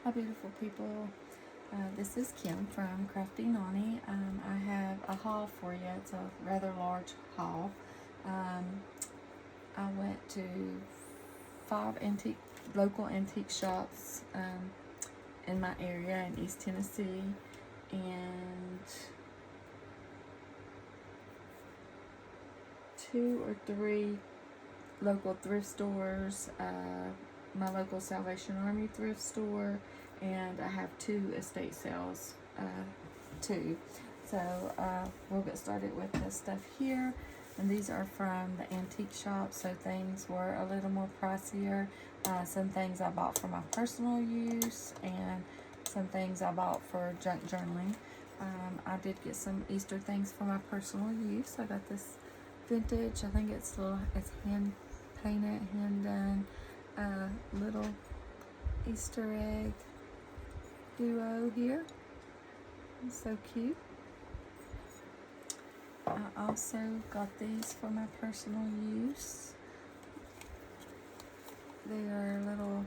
Hi beautiful people, this is Kim from Crafty Nani. I have a haul for you. It's a rather large haul. I went to 5 local antique shops in my area in East Tennessee, and 2 or 3 local thrift stores, my local Salvation Army thrift store, and I have 2 estate sales too. So we'll get started with the stuff here. And these are from the antique shop, so things were a little more pricier. Some things I bought for my personal use, and some things I bought for junk journaling. I did get some Easter things for my personal use. I got this vintage, I think it's hand painted, hand done, little Easter egg duo here. It's so cute. I also got these for my personal use. They are little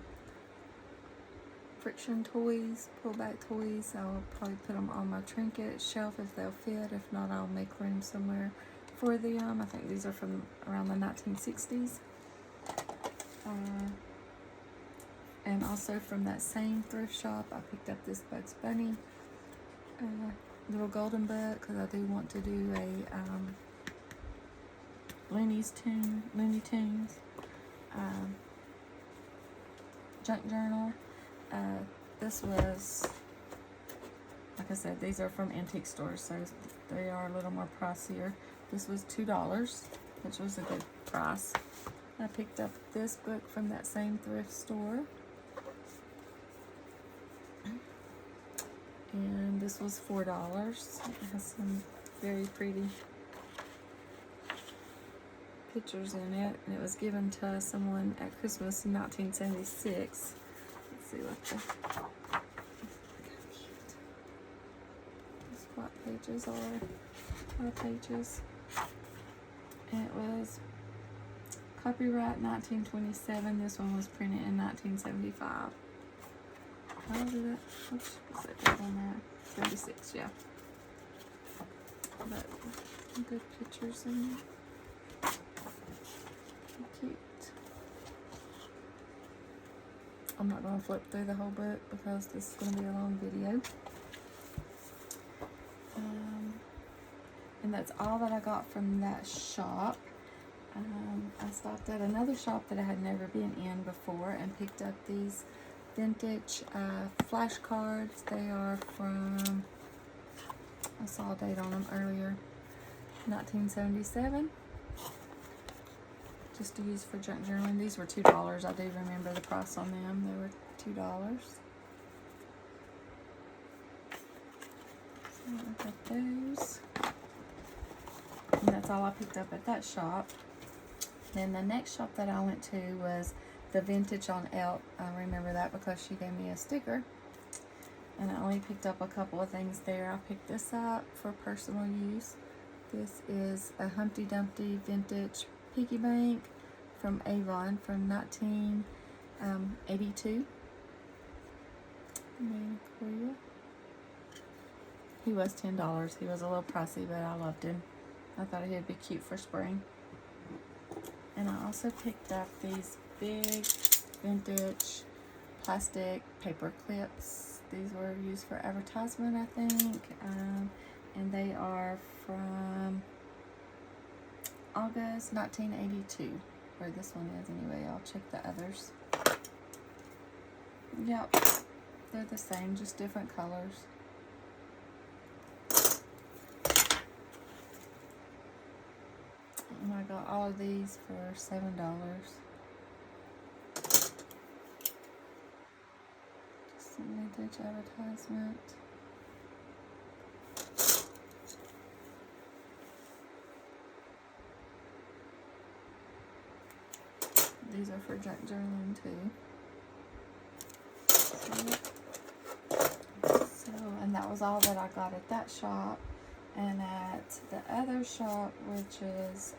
friction toys, pull back toys. I'll probably put them on my trinket shelf if they'll fit. If not, I'll make room somewhere for them. I think these are from around the 1960s. And also from that same thrift shop, I picked up this Bugs Bunny little golden book, because I do want to do a Looney Tunes junk journal. This was, like I said, these are from antique stores, so they are a little more pricier. This was $2, which was a good price. I picked up this book from that same thrift store, and this was $4. It has some very pretty pictures in it, and it was given to someone at Christmas in 1976. Let's see what these flat pages are. 5 pages. And it was copyright 1927. This one was printed in 1975. How did that? What's that on there? 76, yeah. But some good pictures in there. Cute. I'm not going to flip through the whole book because this is going to be a long video. And that's all that I got from that shop. I stopped at another shop that I had never been in before and picked up these vintage flashcards. They are from, I saw a date on them earlier, 1977. Just to use for junk journaling. These were $2. I do remember the price on them. They were $2. So I got those. And that's all I picked up at that shop. Then the next shop that I went to was the Vintage on Elk. I remember that because she gave me a sticker. And I only picked up a couple of things there. I picked this up for personal use. This is a Humpty Dumpty vintage piggy bank from Avon from 1982. He was $10. He was a little pricey, but I loved him. I thought he'd be cute for spring. And I also picked up these big vintage plastic paper clips. These were used for advertisement, I think. And they are from August 1982, where this one is anyway. I'll check the others. Yep, they're the same, just different colors. And I got all of these for $7. Just some vintage advertisement. These are for junk journaling too. So, and that was all that I got at that shop. And at the other shop, which is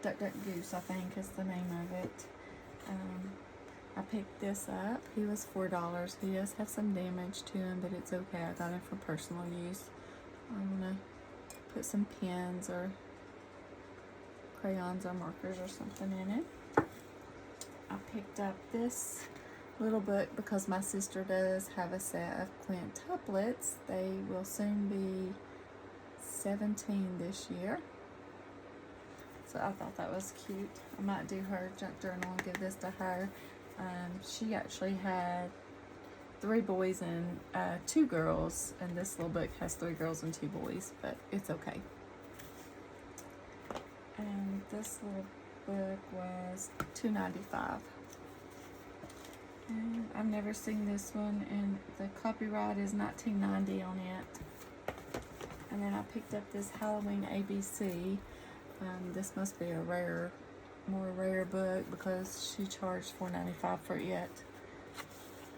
Duck Duck Goose, I think is the name of it, I picked this up. He was $4. He does have some damage to him, but it's okay. I got him for personal use. I'm gonna put some pens or crayons or markers or something in it. I picked up this little book because my sister does have a set of quintuplets. They will soon be 17 this year. So I thought that was cute. I might do her junk journal and give this to her. She actually had 3 boys and 2 girls, and this little book has 3 girls and 2 boys, but it's okay. And this little book was $2.95. And I've never seen this one, and the copyright is $19.90 on it. And then I picked up this Halloween ABC. This must be a more rare book because she charged $4.95 for it.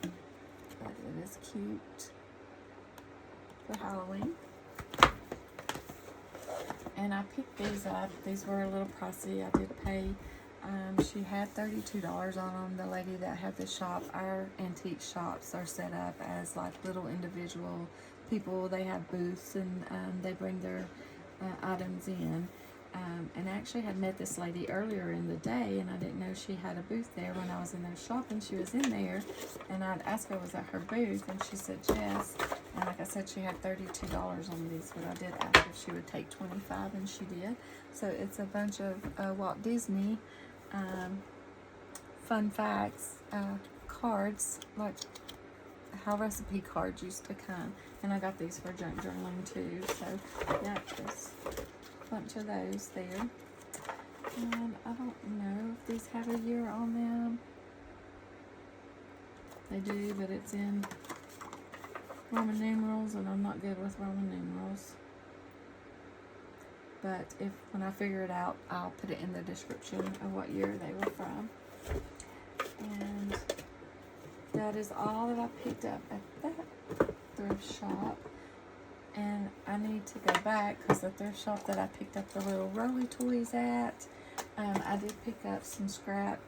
But it is cute for Halloween. And I picked these up. These were a little pricey. I did pay. She had $32 on them. The lady that had the shop, our antique shops are set up as like little individual people. They have booths, and they bring their items in. And I actually had met this lady earlier in the day, and I didn't know she had a booth there. When I was in there shopping, she was in there, and I'd asked her, was that her booth? And she said yes. And like I said, she had $32 on these, but I did ask if she would take $25, and she did. So it's a bunch of Walt Disney fun facts cards, like how recipe cards used to come. And I got these for junk journaling too. So yeah, just bunch of those there. And I don't know if these have a year on them. They do, but it's in Roman numerals, and I'm not good with Roman numerals. But when I figure it out, I'll put it in the description of what year they were from. And that is all that I picked up at that thrift shop. And I need to go back because the thrift shop that I picked up the little Rolly toys at, I did pick up some scrap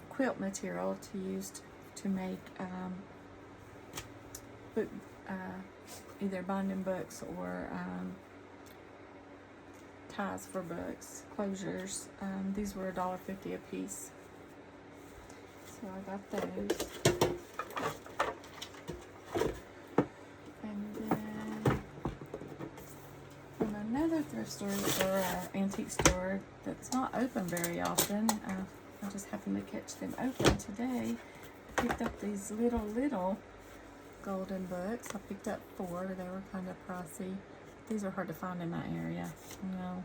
quilt material to use to make book, either binding books or ties for books, closures. These were $1.50 a piece. So I got those. Another thrift store or antique store that's not open very often. I just happened to catch them open today. I picked up these little golden books. I picked up 4. They were kind of pricey. These are hard to find in my area. You know.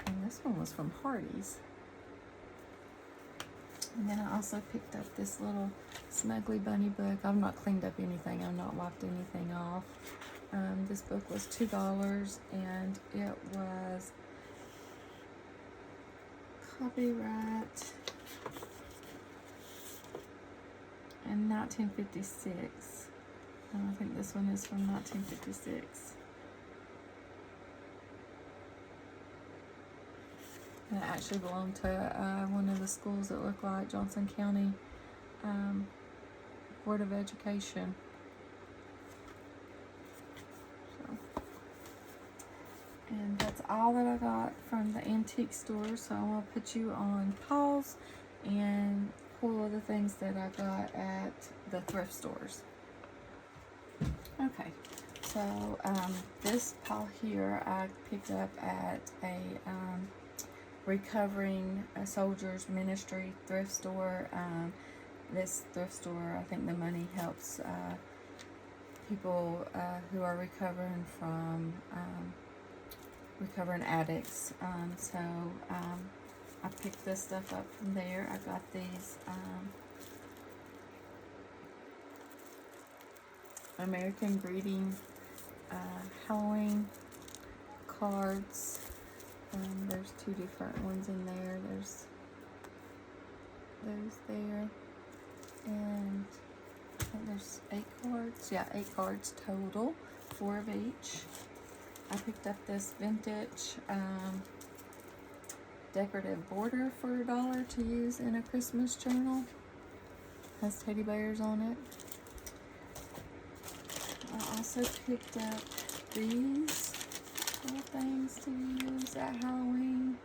And this one was from Hardee's. And then I also picked up this little Snuggly Bunny book. I've not cleaned up anything. I've not wiped anything off. This book was $2, and it was copyright in 1956. And I think this one is from 1956. And it actually belonged to one of the schools that look like Johnson County Board of Education. So, and that's all that I got from the antique store. So I'm going to put you on pause and pull the things that I got at the thrift stores. Okay, so this pile here I picked up at a Recovering Soldiers Ministry thrift store. This thrift store, I think the money helps people who are recovering from recovering addicts. So I picked this stuff up from there. I got these American Greeting Halloween cards. There's 2 different ones in there. There's those there, and I think there's 8 cards. Yeah, 8 cards total. 4 of each. I picked up this vintage decorative border for $1 to use in a Christmas journal. Has teddy bears on it. I also picked up these little things to use at Halloween.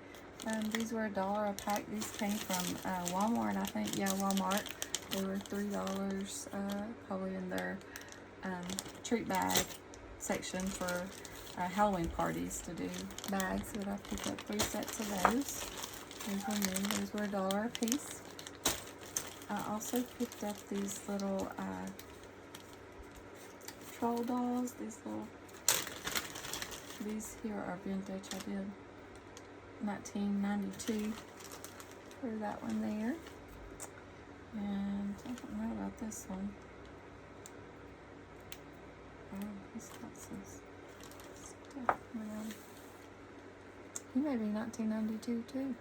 These were $1 a pack. These came from Walmart, I think. Yeah, Walmart. They were $3, probably in their treat bag section for Halloween parties to do bags. But I picked up 3 sets of those. Those were new. Those were $1 a piece. I also picked up these little troll dolls. These here are vintage. I did 1992 for that one there. And I don't know about this one. Oh, he's got some stuff around. He may be 1992 too.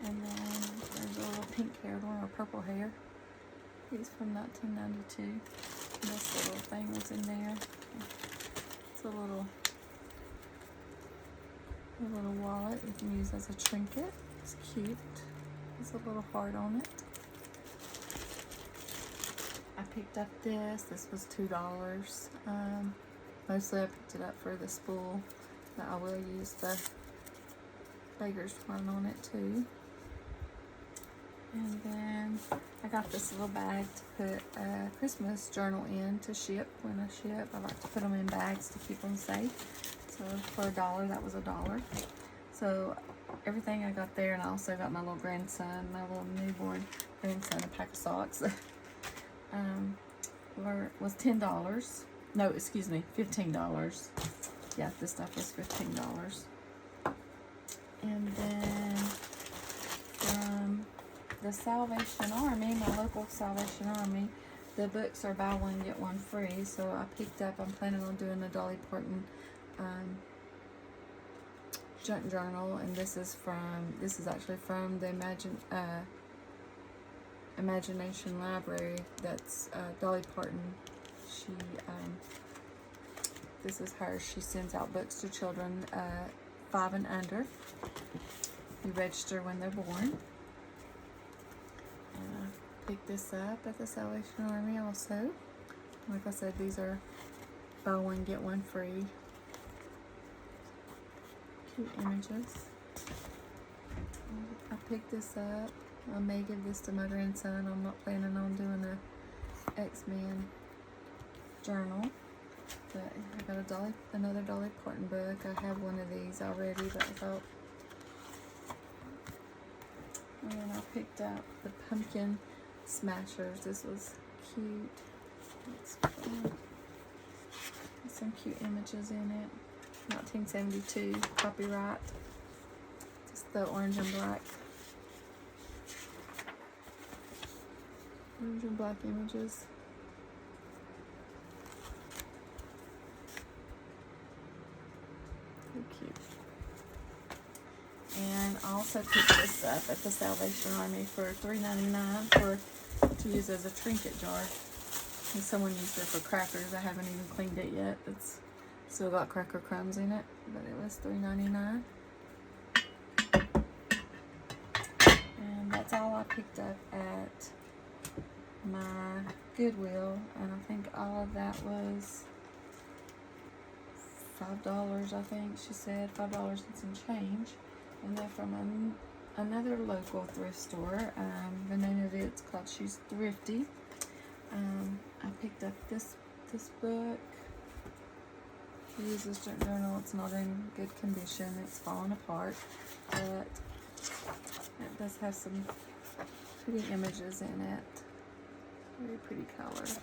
And then there's a little pink haired one or purple hair. He's from 1992. This little thing was in there. It's a little wallet you can use as a trinket. It's cute. There's a little heart on it. I picked up this. This was $2. Mostly I picked it up for the spool, but I will use the Baker's one on it too. And then I got this little bag to put a Christmas journal in to ship when I ship. I like to put them in bags to keep them safe. So for $1, that was $1. So everything I got there, and I also got my little grandson, my little newborn grandson, a pack of socks. Was $10. No, excuse me, $15. Yeah, this stuff was $15. And then from the Salvation Army, my local Salvation Army, the books are buy one get one free. So I picked up. I'm planning on doing a Dolly Parton junk journal, and this is actually from the Imagination Library. That's Dolly Parton. She this is her. She sends out books to children 5 and under. You register when they're born. And I picked this up at the Salvation Army also. Like I said, these are buy one get one free. Cute images. I picked this up. I may give this to my grandson. I'm not planning on doing a X-Men journal, but I got another Dolly Parton book. I have one of these already, but I thought. And then I picked up the Pumpkin Smashers. This was cute. It's fun. Some cute images in it. 1972 copyright. Just the orange and black. Orange and black images. So cute. And I also picked this up at the Salvation Army for $3.99 to use as a trinket jar. And someone used it for crackers. I haven't even cleaned it yet. It's still got cracker crumbs in it, but it was $3.99. And that's all I picked up at my Goodwill, and I think all of that was $5. I think she said $5 and some change. And then from another local thrift store, the name of it's called She's Thrifty. I picked up this book. I use this junk journal. It's not in good condition. It's falling apart, but it does have some pretty images in it. Very pretty color. So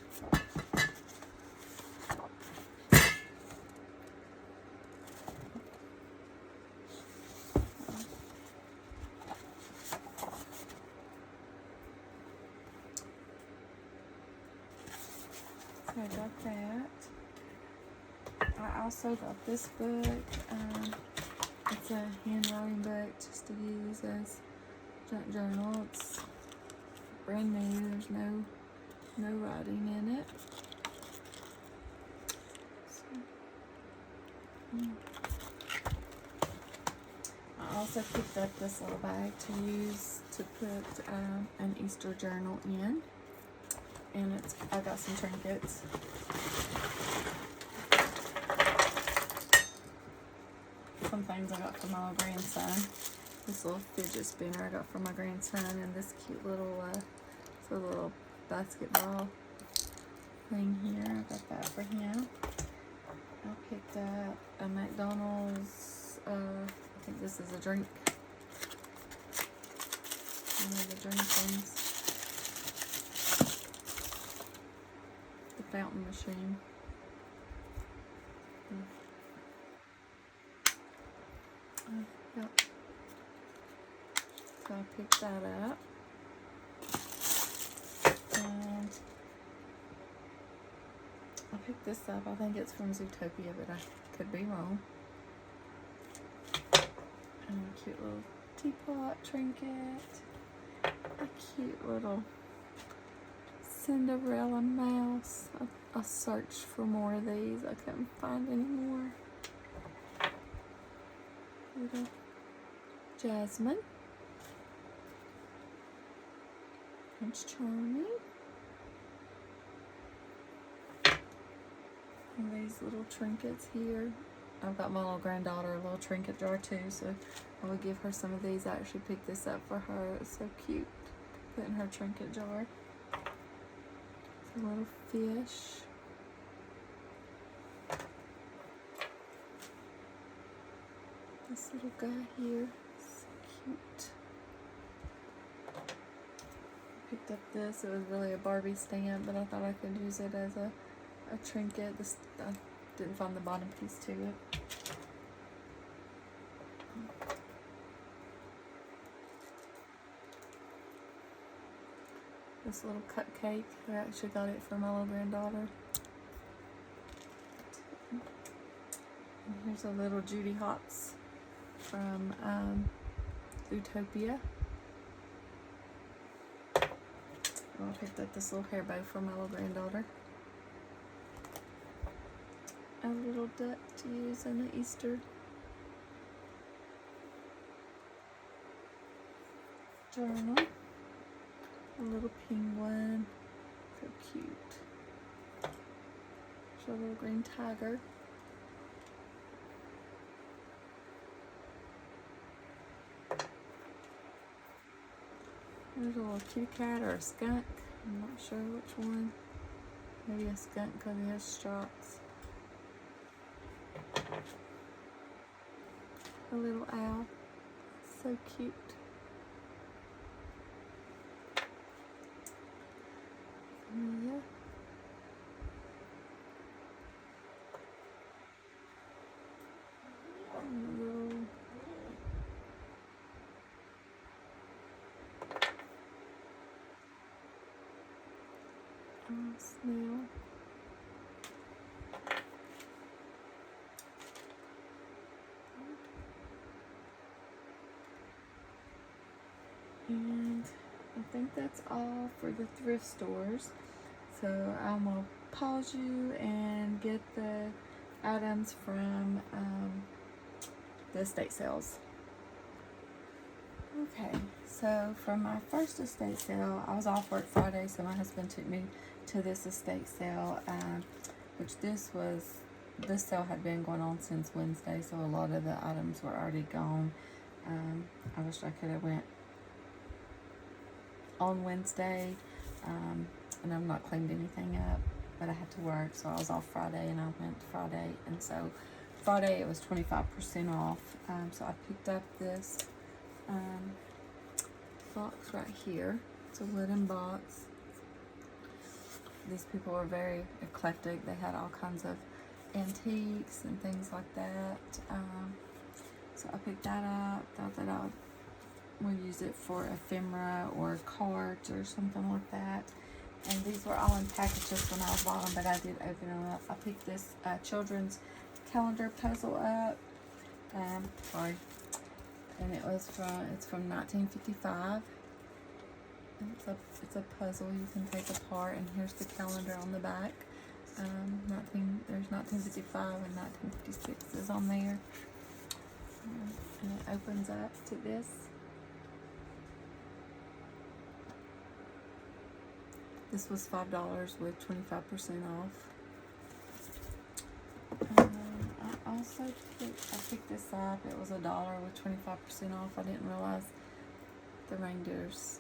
I got that. I also got this book. It's a handwriting book just to use as junk journal. It's brand new. There's no writing in it. also picked up this little bag to use to put an Easter journal in. And I got some trinkets. Some things I got for my little grandson. This little fidget spinner I got for my grandson, and this cute little, little basketball thing here. I got that for him. I picked up a McDonald's, I think this is a drink. One of the drink things. The fountain machine. Yep. So I picked that up. And I picked this up. I think it's from Zootopia, but I could be wrong. And a cute little teapot trinket. A cute little Cinderella mouse. I searched for more of these. I couldn't find any more. Little Jasmine. Prince Charming. And these little trinkets here. I've got my little granddaughter a little trinket jar too, so I would give her some of these. I actually picked this up for her. It's so cute to put in her trinket jar. It's a little fish. This little guy here, so cute. I picked up this. It was really a Barbie stamp, but I thought I could use it as a trinket. I didn't find the bottom piece to it. This little cupcake, I actually got it for my little granddaughter. And here's a little Judy Hopps from Zootopia. I picked up this little hair bow for my little granddaughter. A little duck to use in the Easter journal. A little penguin. So cute. There's a little green tiger. There's a little kitty cat or a skunk. I'm not sure which one. Maybe a skunk because he has stripes. A little owl. So cute. Yeah. A little snail. And I think that's all for the thrift stores. So I'm going to pause you and get the items from the estate sales. Okay, so from my first estate sale, I was off work Friday, so my husband took me to this estate sale, which this sale had been going on since Wednesday, so a lot of the items were already gone. I wish I could have went on Wednesday, and I've not cleaned anything up, but I had to work, so I was off Friday, and I went Friday, and so Friday it was 25% off, so I picked up this box right here. It's a wooden box. These people were very eclectic. They had all kinds of antiques and things like that, so I picked that up. Thought that I would use it for ephemera or cards or something like that. And these were all in packages when I bought them, but I did open them up. I picked this children's calendar puzzle up. Sorry. And it's from 1955. And it's a puzzle you can take apart, and here's the calendar on the back. There's 1955 and 1956 is on there. And it opens up to this. This was $5 with 25% off. I also picked this up. It was $1 with 25% off. I didn't realize the reindeer's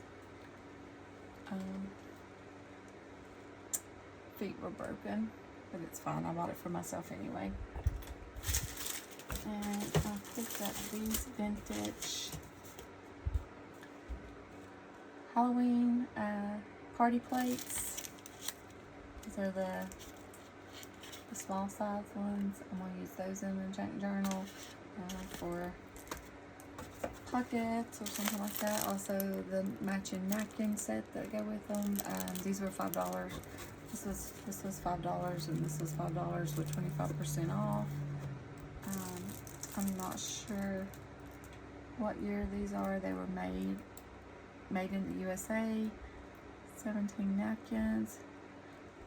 feet were broken, but it's fine. I bought it for myself anyway. And I picked up these vintage Halloween party plates. These are the small size ones. I'm going to use those in the junk journal for pockets or something like that. Also the matching napkin set that go with them. These were $5. This was $5 and this was $5 with 25% off. I'm not sure what year these are. They were made in the USA. 17 napkins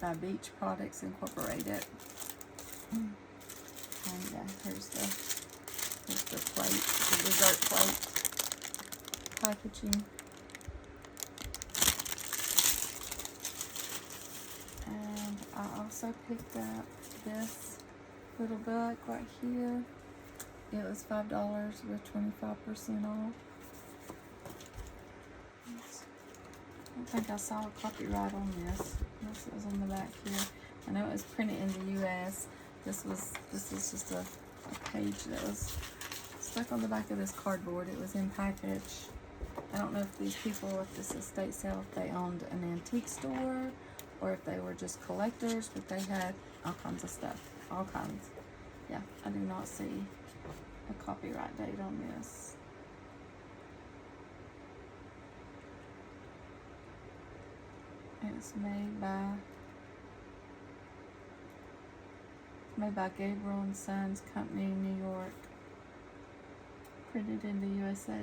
by Beach Products Incorporated. And yeah, here's the plate, the dessert plate packaging. And I also picked up this little book right here. It was $5 with 25% off. I think I saw a copyright on this. This was on the back here. I know it was printed in the US. This is just a page that was stuck on the back of this cardboard. It was in package. I don't know if these people, if this estate sale, if they owned an antique store or if they were just collectors, but they had all kinds of stuff. All kinds. Yeah, I do not see a copyright date on this. It's made by Gabriel and Sons Company, New York. Printed in the USA.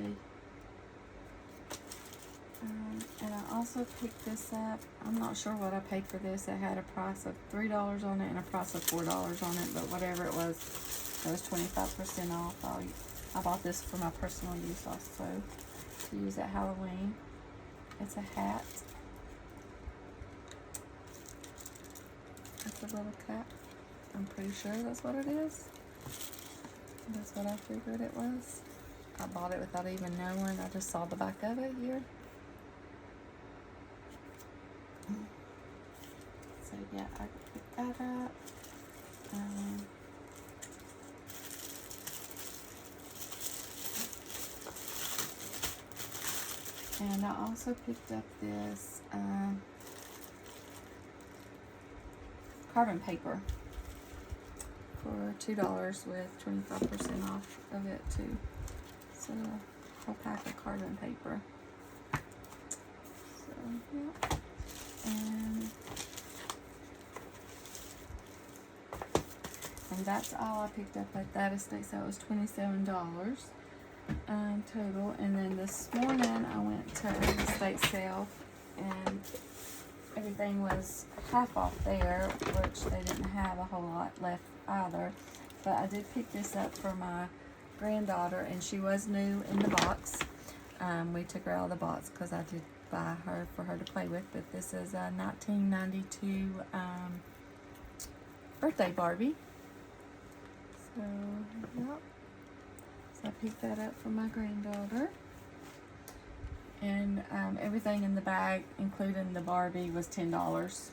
And I also picked this up. I'm not sure what I paid for this. It had a price of $3 on it and a price of $4 on it, but whatever it was 25% off. I bought this for my personal use also to use at Halloween. It's a hat. It's a little cap. I'm pretty sure that's what it is. That's what I figured it was. I bought it without even knowing. I just saw the back of it here. So yeah, I picked that up. And I also picked up this carbon paper for $2 with 25% off of it too. So a whole pack of carbon paper. So yeah. And that's all I picked up at that estate sale. It was $27 total. And then this morning I went to an estate sale and everything was half off there, which they didn't have a whole lot left either. But I did pick this up for my granddaughter, and she was new in the box. We took her out of the box because I did buy her for her to play with. But this is a 1992 birthday Barbie. So, yep. So I picked that up for my granddaughter. And everything in the bag, including the Barbie, was $10.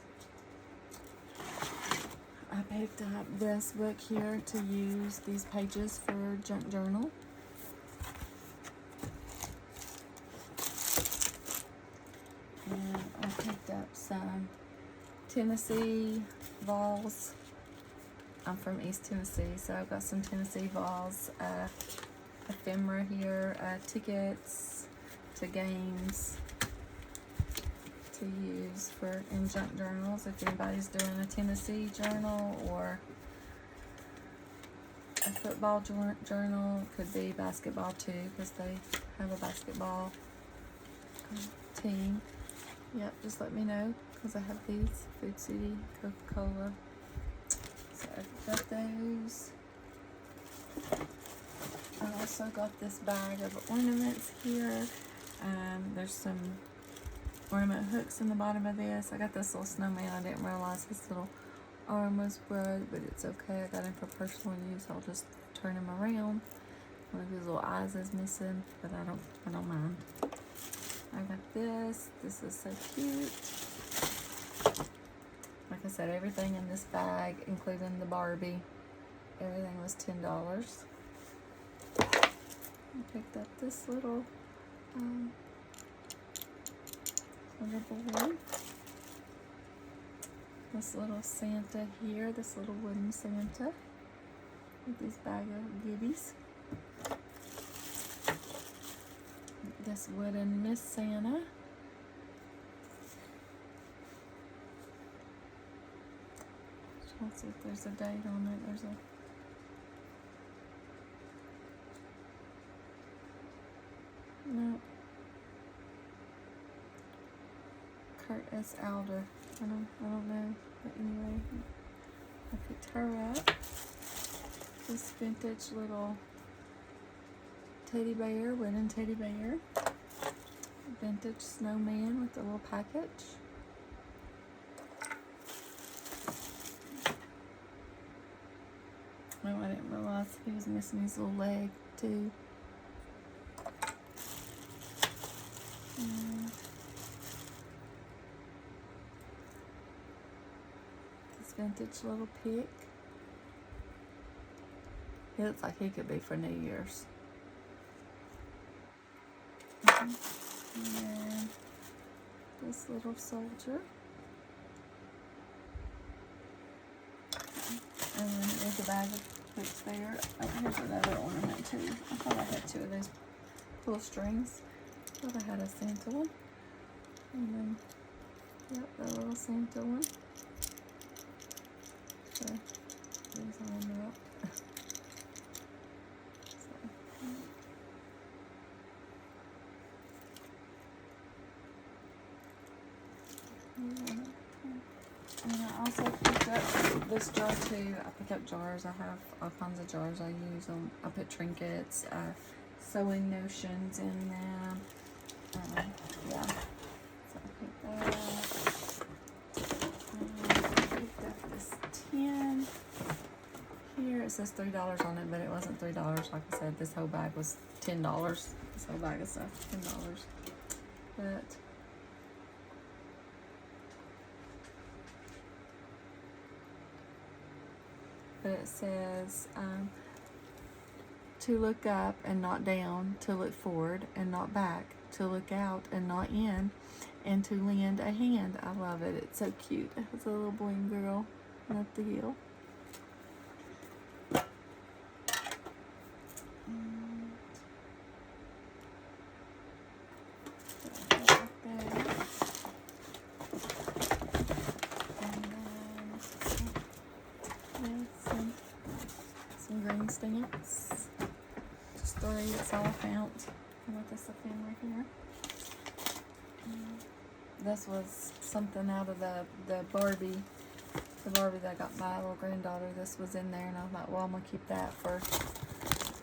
I picked up this book here to use these pages for junk journal. And I picked up some Tennessee balls. I'm from East Tennessee, so I've got some Tennessee balls, ephemera here, tickets to games to use for in junk journals if anybody's doing a Tennessee journal or a football journal. Could be basketball too, because they have a basketball team. Yep, just let me know, because I have these. Food City, Coca-Cola. So I've got those. I also also got this bag of ornaments here. There's some ornament hooks in the bottom of this. I got this little snowman. I didn't realize his little arm was broke, but it's okay. I got him for personal use. I'll just turn him around. One of his little eyes is missing, but I don't mind. I got this. This is so cute. Like I said, everything in this bag, including the Barbie, everything was $10. I picked up this little boy. This little Santa here, this little wooden Santa with this bag of goodies. This wooden Miss Santa. Let's see if there's a date on it. There's a no. Kurt S. Alder. I don't know. But anyway, I picked her up. This vintage little teddy bear, wooden teddy bear. Vintage snowman with a little package. Oh, I didn't realize he was missing his little leg too. And this vintage little pig. He looks like he could be for New Year's. And this little soldier. And then there's a bag of hooks there. Oh, here's another ornament too. I thought I had two of those pull strings. I thought I had a Santa one. And then, yep, that little Santa one. So, these all up. And I also picked up this jar too. I pick up jars. I have all kinds of jars I use them. I put trinkets, sewing notions in them. Yeah. So I picked that. I picked up this tin. Here it says $3 on it, but it wasn't $3. Like I said, this whole bag was $10. This whole bag of stuff, $10. But it says to look up and not down, to look forward and not back, to look out and not in, and to lend a hand. I love it. It's so cute. It's a little boy and girl up the hill. Some green stamps. Just 3, it's all I found. And with this ephemera here. This was something out of the Barbie. The Barbie that I got my little granddaughter. This was in there, and I thought, well, I'm gonna keep that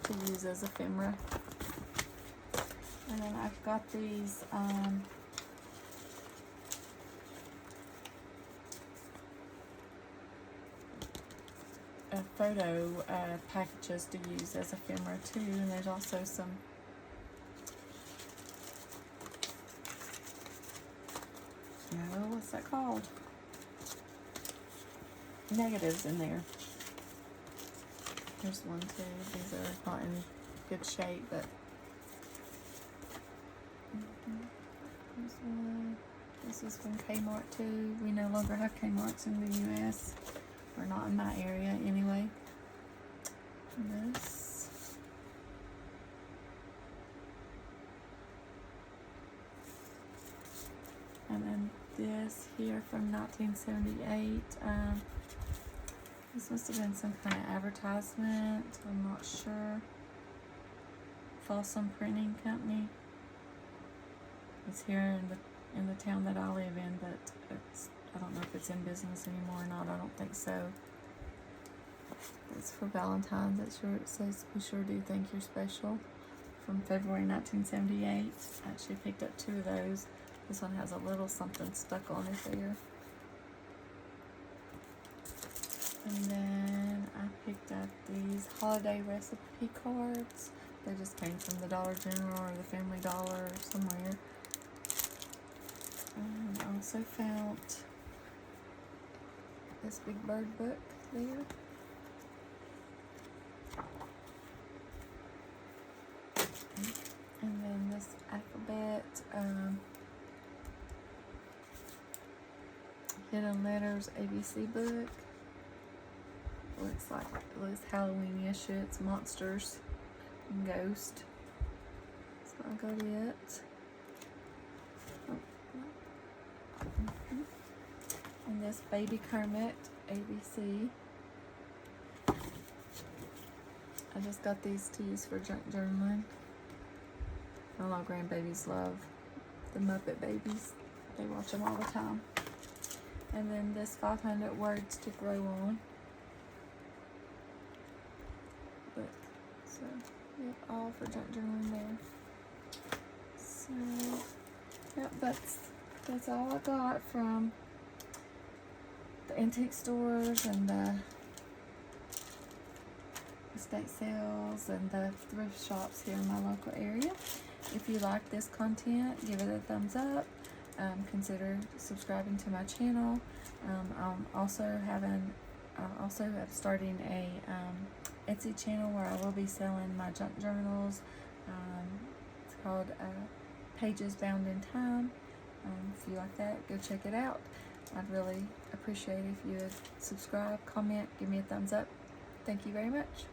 to use as ephemera. And then I've got these photo packages to use as ephemera too, and there's also some what's that called? Negatives in there. There's one too. These are not in good shape, but there's one. This is from Kmart too. We no longer have Kmarts in the US. Or not in my area anyway. This. And then this here from 1978. This must have been some kind of advertisement. I'm not sure. Folsom Printing Company. It's here in the town that I live in, but I don't know if it's in business anymore or not. I don't think so. It's for Valentine's. It says, "We sure do think you're special," from February 1978. I actually picked up 2 of those. This one has a little something stuck on it there. And then I picked up these holiday recipe cards. They just came from the Dollar General or the Family Dollar or somewhere. And I also found this Big Bird book there. And then this alphabet Hidden Letters ABC book. Looks Halloween-ish. It's monsters and ghost. So I got it. And this Baby Kermit ABC. I just got these to use for junk journaling. I know grandbabies love the Muppet Babies. They watch them all the time. And then this 500 Words to Grow On book. So, yep, all for junk journaling there. So, yep, that's all I got from the antique stores and the estate sales and the thrift shops here in my local area. If you like this content, give it a thumbs up. Consider subscribing to my channel. I'm also starting a Etsy channel where I will be selling my junk journals. It's called Pages Bound in Time. If you like that, go check it out. I'd really appreciate if you would subscribe, comment, give me a thumbs up. Thank you very much.